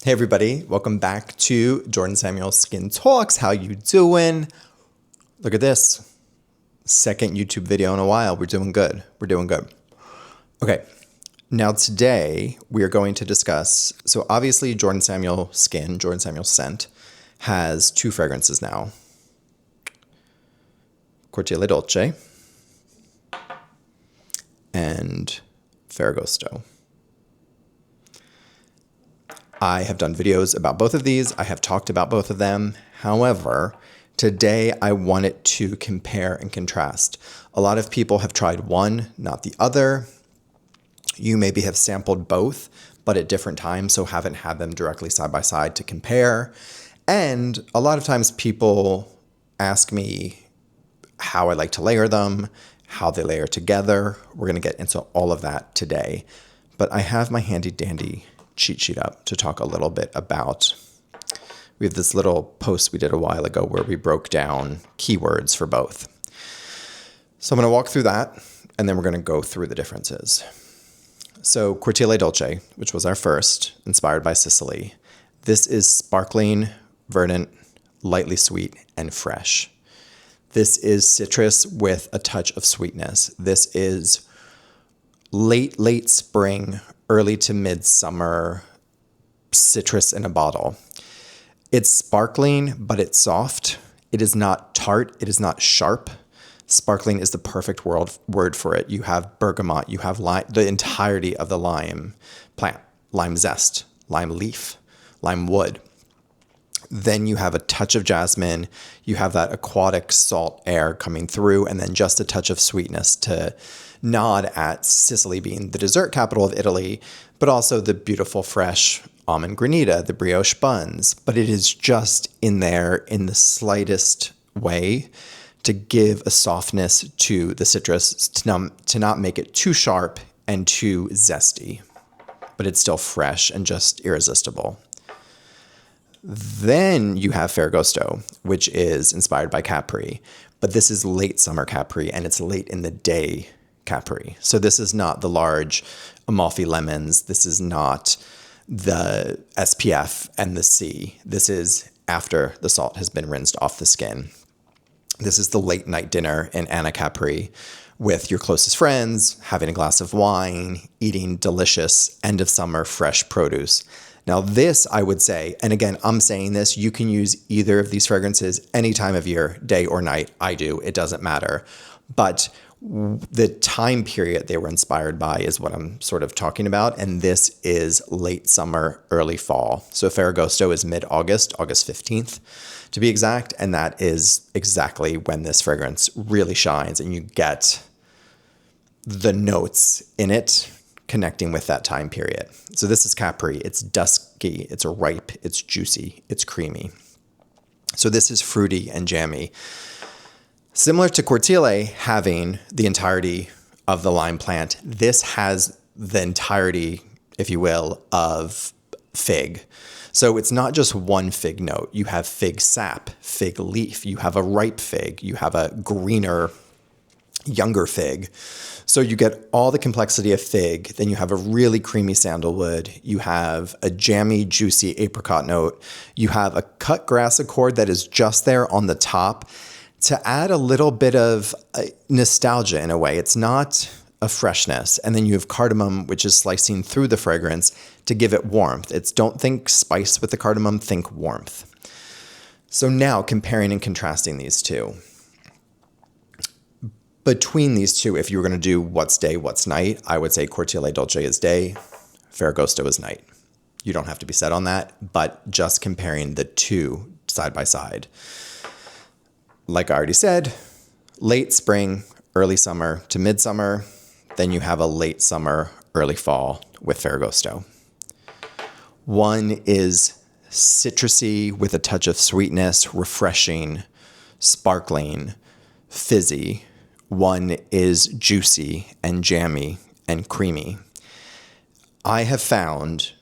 Hey everybody, welcome back to Jordan Samuel Skin Talks. How you doing? Look at this. Second YouTube video in a while. We're doing good. Okay, now today we are going to discuss, so obviously Jordan Samuel Scent, has two fragrances now. Cortile Dolce and Ferragosto. I have done videos about both of these. I have talked about both of them. However, today I wanted to compare and contrast. A lot of people have tried one, not the other. You maybe have sampled both, but at different times, so haven't had them directly side by side to compare. And a lot of times people ask me how I like to layer them, how they layer together. We're going to get into all of that today. But I have my handy dandy cheat sheet up to talk a little bit about. We have this little post we did a while ago where we broke down keywords for both. So I'm going to walk through that, and then we're going to go through the differences. So Cortile Dolce, which was our first, inspired by Sicily. This is sparkling, verdant, lightly sweet, and fresh. This is citrus with a touch of sweetness. This is late spring, early to midsummer citrus in a bottle. It's sparkling, but it's soft. It is not tart. It is not sharp. Sparkling is the perfect word for it. You have bergamot. You have the entirety of the lime plant, lime zest, lime leaf, lime wood. Then you have a touch of jasmine. You have that aquatic salt air coming through, and then just a touch of sweetness to nod at Sicily being the dessert capital of Italy, but also the beautiful fresh almond granita, the brioche buns. But it is just in there in the slightest way to give a softness to the citrus, to not make it too sharp and too zesty, but it's still fresh and just irresistible. Then you have Ferragosto, which is inspired by Capri, but this is late summer Capri, and it's late in the day Capri. So this is not the large Amalfi lemons. This is not the SPF and the C. This is after the salt has been rinsed off the skin. This is the late night dinner in Anna Capri with your closest friends, having a glass of wine, eating delicious end of summer fresh produce. Now this, I would say, and again, I'm saying this, you can use either of these fragrances any time of year, day or night. I do, it doesn't matter. But the time period they were inspired by is what I'm sort of talking about. And this is late summer, early fall. So Ferragosto is mid-August, August 15th to be exact. And that is exactly when this fragrance really shines and you get the notes in it connecting with that time period. So this is Capri. It's dusky, it's ripe, it's juicy, it's creamy. So this is fruity and jammy. Similar to Cortile having the entirety of the lime plant, this has the entirety, if you will, of fig. So it's not just one fig note. You have fig sap, fig leaf. You have a ripe fig. You have a greener, younger fig. So you get all the complexity of fig. Then you have a really creamy sandalwood. You have a jammy, juicy apricot note. You have a cut grass accord that is just there on the top to add a little bit of nostalgia in a way. It's not a freshness. And then you have cardamom, which is slicing through the fragrance to give it warmth. It's don't think spice with the cardamom, think warmth. So now comparing and contrasting these two. Between these two, if you were going to do what's day, what's night, I would say Cortile Dolce is day, Ferragosto is night. You don't have to be set on that, but just comparing the two side by side. Like I already said, late spring, early summer to midsummer. Then you have a late summer, early fall with Ferragosto. One is citrusy with a touch of sweetness, refreshing, sparkling, fizzy. One is juicy and jammy and creamy. I have found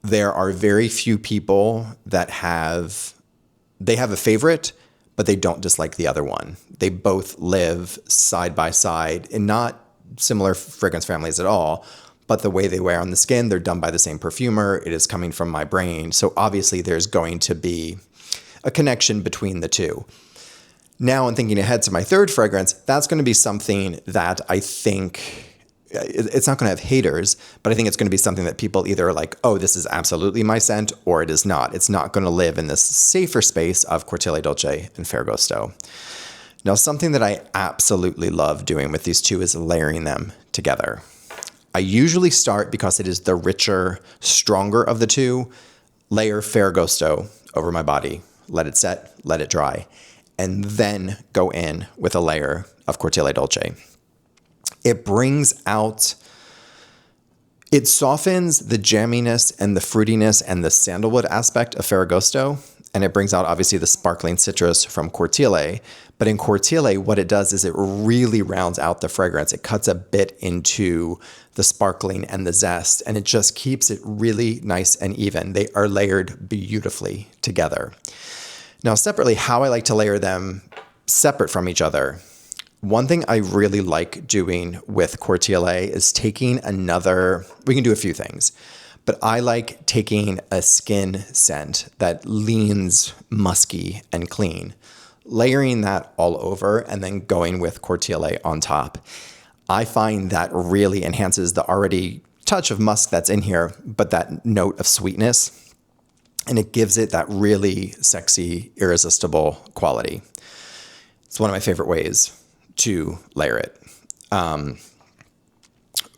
there are very few people that have a favorite, but they don't dislike the other one. They both live side by side in not similar fragrance families at all, but the way they wear on the skin, they're done by the same perfumer. It is coming from my brain. So obviously there's going to be a connection between the two. Now, in thinking ahead to my third fragrance, that's going to be something that I think it's not going to have haters, but I think it's going to be something that people either are like, oh, this is absolutely my scent, or it is not. It's not going to live in this safer space of Cortile Dolce and Ferragosto. Now, something that I absolutely love doing with these two is layering them together. I usually start, because it is the richer, stronger of the two, layer Ferragosto over my body, let it set, let it dry, and then go in with a layer of Cortile Dolce. It brings out, it softens the jamminess and the fruitiness and the sandalwood aspect of Ferragosto, and it brings out obviously the sparkling citrus from Cortile. But in Cortile, what it does is it really rounds out the fragrance. It cuts a bit into the sparkling and the zest, and it just keeps it really nice and even. They are layered beautifully together. Now, separately, how I like to layer them separate from each other. One thing I really like doing with Cortile is taking another, we can do a few things, but I like taking a skin scent that leans musky and clean, layering that all over and then going with Cortile on top. I find that really enhances the already touch of musk that's in here, but that note of sweetness, and it gives it that really sexy, irresistible quality. It's one of my favorite ways to layer it.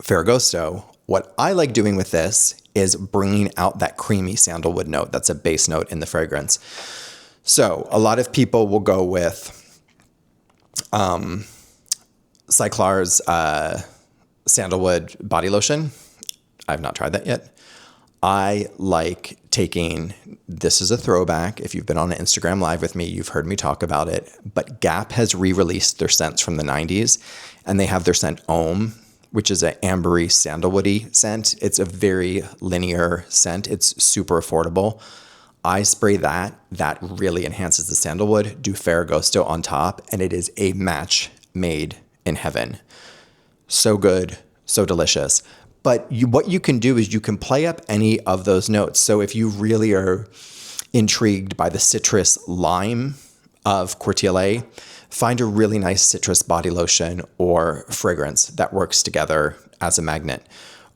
Ferragosto, what I like doing with this is bringing out that creamy sandalwood note. That's a base note in the fragrance. So a lot of people will go with Cyclar's sandalwood body lotion. I've not tried that yet. I like taking, this is a throwback. If you've been on an Instagram live with me, you've heard me talk about it, but Gap has re-released their scents from the 90s, and they have their scent Homme, which is an ambery sandalwoody scent. It's a very linear scent. It's super affordable. I spray that. That really enhances the sandalwood. Do Ferragosto on top, and it is a match made in heaven. So good, so delicious. But what you can do is you can play up any of those notes. So if you really are intrigued by the citrus lime of Cortile, find a really nice citrus body lotion or fragrance that works together as a magnet.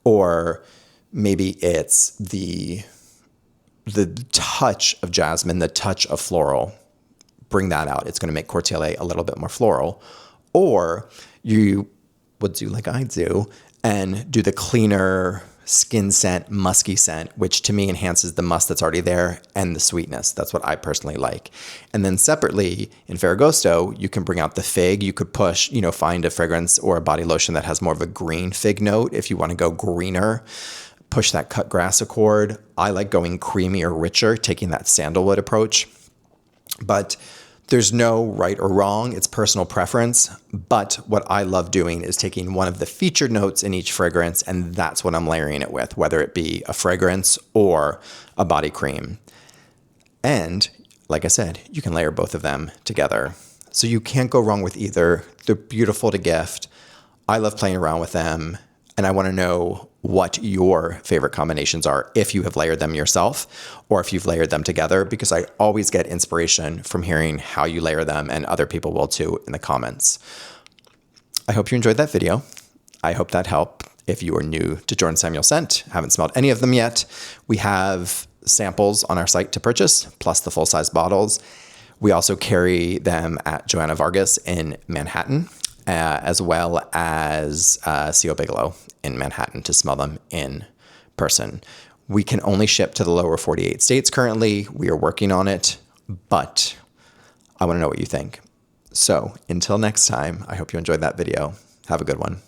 Or maybe it's the touch of jasmine, the touch of floral. Bring that out. It's going to make Cortile a little bit more floral. Or you would do like I do and do the cleaner skin scent, musky scent, which to me enhances the musk that's already there and the sweetness. That's what I personally like. And then separately in Ferragosto, you can bring out the fig. You could push, find a fragrance or a body lotion that has more of a green fig note. If you want to go greener, push that cut grass accord. I like going creamy or richer, taking that sandalwood approach. But there's no right or wrong, it's personal preference, but what I love doing is taking one of the featured notes in each fragrance, and that's what I'm layering it with, whether it be a fragrance or a body cream. And like I said, you can layer both of them together. So you can't go wrong with either. They're beautiful to gift. I love playing around with them, and I want to know what your favorite combinations are if you have layered them yourself or if you've layered them together, because I always get inspiration from hearing how you layer them, and other people will too in the comments. I hope you enjoyed that video. I hope that helped. If you are new to Jordan Samuel Scent, haven't smelled any of them yet, we have samples on our site to purchase, plus the full-size bottles. We also carry them at Joanna Vargas in Manhattan, as well as C.O. Bigelow in Manhattan to smell them in person. We can only ship to the lower 48 states currently. We are working on it, but I want to know what you think. So until next time, I hope you enjoyed that video. Have a good one.